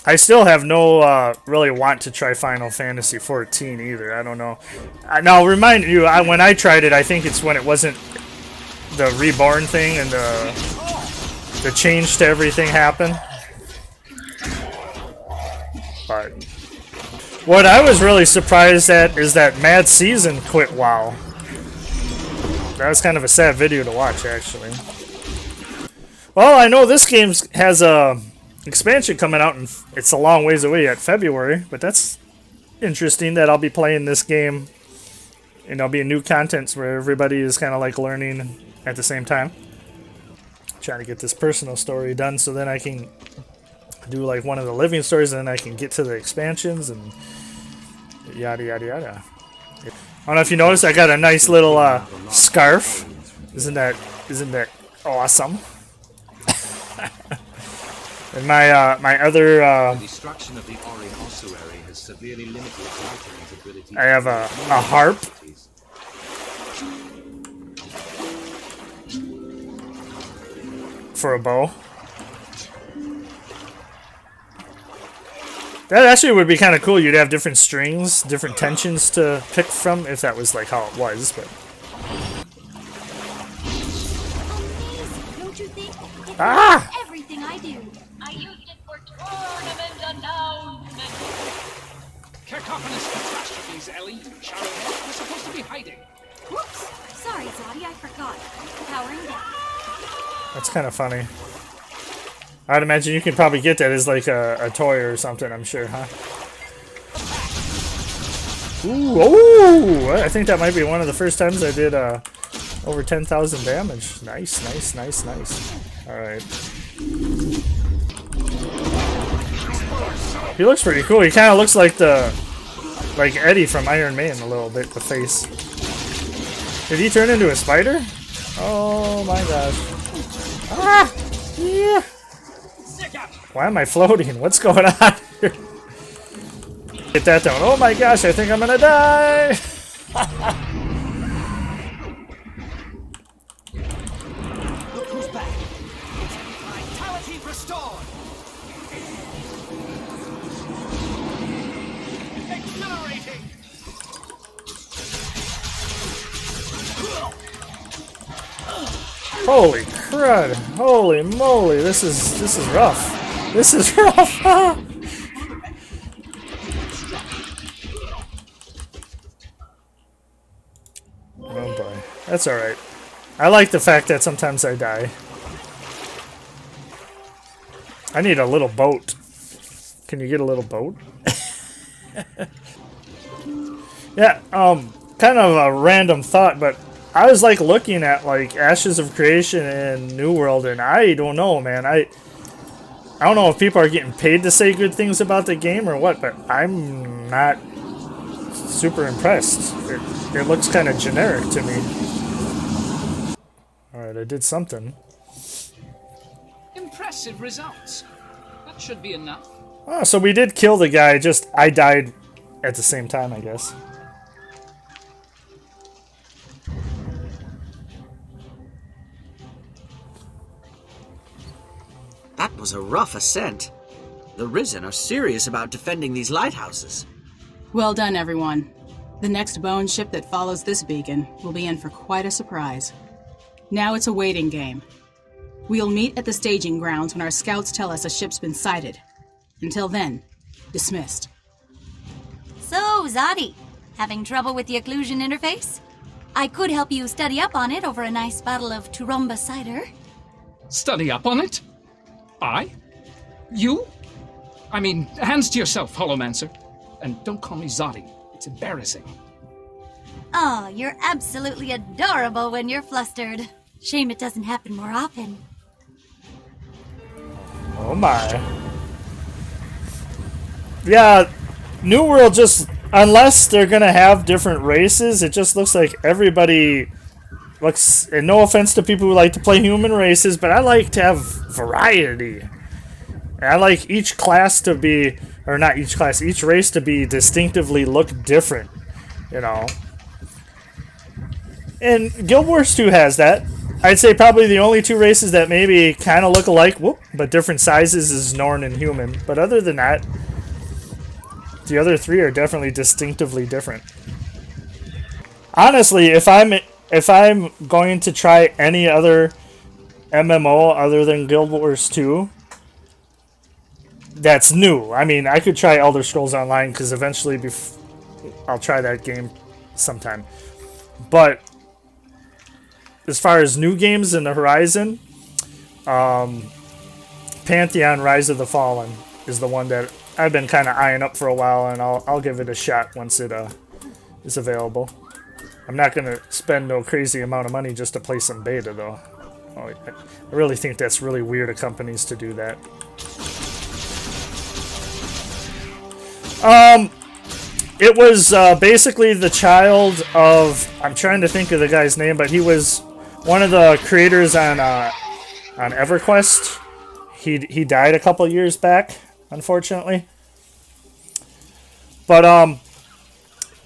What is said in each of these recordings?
I still have no really want to try Final Fantasy 14 either. I don't know. Now, remind you, when I tried it, I think it's when it wasn't the reborn thing and the change to everything happened. But what I was really surprised at is that Mad Season quit WoW. That was kind of a sad video to watch, actually. Well, I know this game has a expansion coming out, and it's a long ways away yet, February, but that's interesting that I'll be playing this game, and there'll be new content where everybody is kind of like learning at the same time. Trying to get this personal story done so then I can do like one of the living stories, and then I can get to the expansions and yada yada yada. I don't know if you noticed, I got a nice little scarf. Isn't that awesome? And my other The destruction of the Orion ossuary has severely limited Titan's ability. I have a harp. For a bow. That actually would be kind of cool. You'd have different strings, different tensions to pick from, if that was like how it was. But ah! Everything I do. I used it for tournament announcement. Cacophonous catastrophes, Ellie. Shadowhead, we're supposed to be hiding. Whoops. Sorry, Zoddy, I forgot. Powering down. That's kind of funny. I'd imagine you can probably get that as like a toy or something, I'm sure, huh? Ooh, ooh! I think that might be one of the first times I did over 10,000 damage. Nice, nice, nice, nice. Alright. He looks pretty cool. He kind of looks like like Eddie from Iron Man a little bit, the face. Did he turn into a spider? Oh my gosh. Ah! Yeah! Why am I floating? What's going on here? Get that down. Oh my gosh, I think I'm gonna die! Look who's back. Vitality restored. Exhilarating. Holy crud! Holy moly! This is rough. This is rough. Oh boy, that's all right. I like the fact that sometimes I die. I need a little boat. Can you get a little boat? Yeah. Kind of a random thought, but I was like looking at like Ashes of Creation and New World, and I don't know, man. I don't know if people are getting paid to say good things about the game or what, but I'm not super impressed. It looks kind of generic to me. Alright, I did something. Impressive results. That should be enough. Oh, so we did kill the guy, just I died at the same time, I guess. That was a rough ascent. The Risen are serious about defending these lighthouses. Well done, everyone. The next bone ship that follows this beacon will be in for quite a surprise. Now it's a waiting game. We'll meet at the staging grounds when our scouts tell us a ship's been sighted. Until then, dismissed. So, Zoddy, having trouble with the occlusion interface? I could help you study up on it over a nice bottle of Turumba cider. Study up on it? I? You? I mean, hands to yourself, Holomancer. And don't call me Zoddy. It's embarrassing. Oh, you're absolutely adorable when you're flustered. Shame it doesn't happen more often. Oh my. Yeah, New World just, unless they're gonna have different races, it just looks like everybody looks, and no offense to people who like to play human races, but I like to have variety. And I like each class to be, or not each class, each race to be distinctively look different, you know. And Guild Wars 2 has that. I'd say probably the only two races that maybe kind of look alike, but different sizes is Norn and Human. But other than that, the other three are definitely distinctively different. Honestly, if I'm going to try any other MMO other than Guild Wars 2, that's new. I mean, I could try Elder Scrolls Online because eventually I'll try that game sometime. But as far as new games in the horizon, Pantheon Rise of the Fallen is the one that I've been kind of eyeing up for a while, and I'll give it a shot once it is available. I'm not going to spend no crazy amount of money just to play some beta, though. I really think that's really weird of companies to do that. It was basically the child of... I'm trying to think of the guy's name, but he was one of the creators on EverQuest. He died a couple years back, unfortunately. But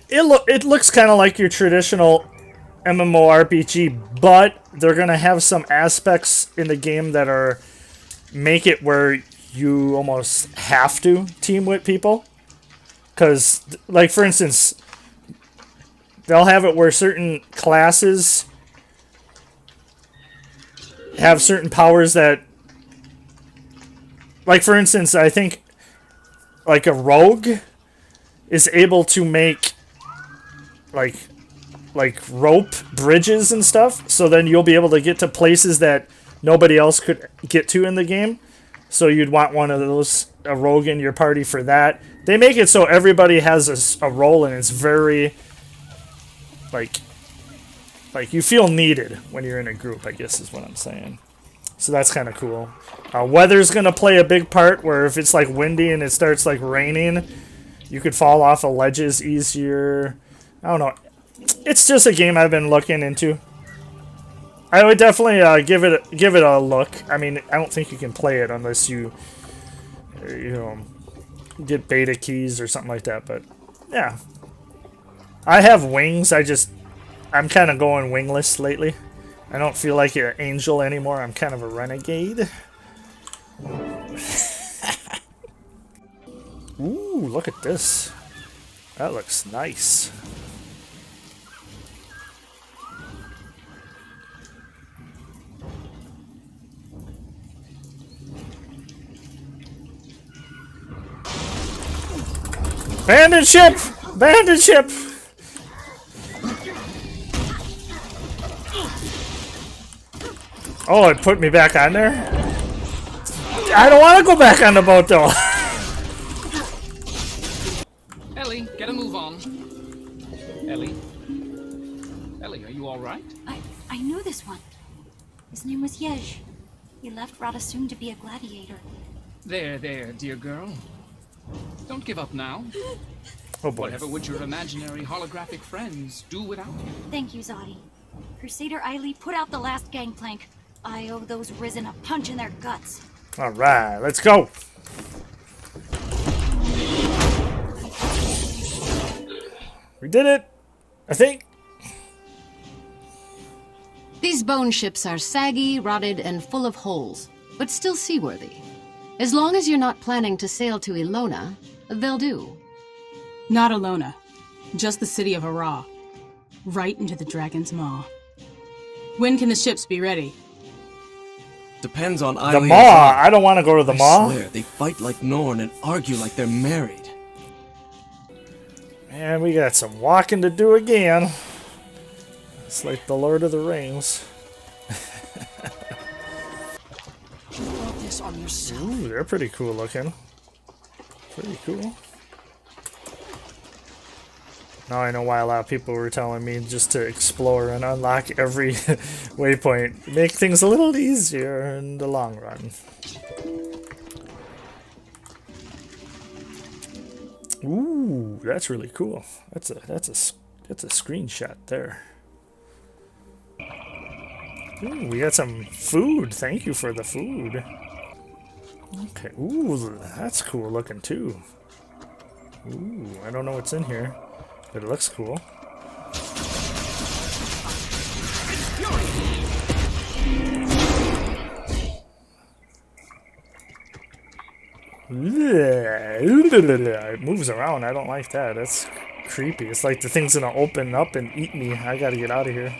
it looks kind of like your traditional MMORPG, but they're gonna have some aspects in the game that make it where you almost have to team with people. Because, like, for instance, they'll have it where certain classes have certain powers that... Like, for instance, I think, like, a rogue is able to make, like rope bridges and stuff. So then you'll be able to get to places that nobody else could get to in the game. So you'd want one of those, a rogue in your party for that. They make it so everybody has a role, and it's very, like you feel needed when you're in a group, I guess is what I'm saying. So that's kind of cool. Weather's going to play a big part, where if it's like windy and it starts like raining, you could fall off of ledges easier. I don't know. It's just a game I've been looking into. I would definitely give it a look. I mean, I don't think you can play it unless you get beta keys or something like that. But yeah, I have wings. I'm kind of going wingless lately. I don't feel like an angel anymore. I'm kind of a renegade. Ooh, look at this. That looks nice. Bandit ship! Bandit ship! Oh, it put me back on there? I don't want to go back on the boat, though. Ellie, get a move on. Ellie? Ellie, are you alright? I knew this one. His name was Yej. He left Radassoon to be a gladiator. There, dear girl. Don't give up now. Oh boy. Whatever would your imaginary holographic friends do without you? Thank you, Zadi. Crusader Eiley, put out the last gangplank. I owe those Risen a punch in their guts. Alright, let's go. We did it, I think. These bone ships are saggy, rotted, and full of holes, but still seaworthy. As long as you're not planning to sail to Ilona, they'll do. Not Ilona, just the city of Ara. Right into the Dragon's Maw. When can the ships be ready? Depends on The Eiley. Maw. I don't want to go to the Maw. I swear, they fight like Norn and argue like they're married. Man, we got some walking to do again. It's like the Lord of the Rings. Ooh, they're pretty cool looking. Pretty cool. Now I know why a lot of people were telling me just to explore and unlock every waypoint. Make things a little easier in the long run. Ooh, that's really cool. That's a screenshot there. Ooh, we got some food. Thank you for the food. Okay. Ooh, that's cool looking too. Ooh, I don't know what's in here, but it looks cool. It moves around. I don't like that. That's creepy. It's like the thing's gonna open up and eat me. I gotta get out of here.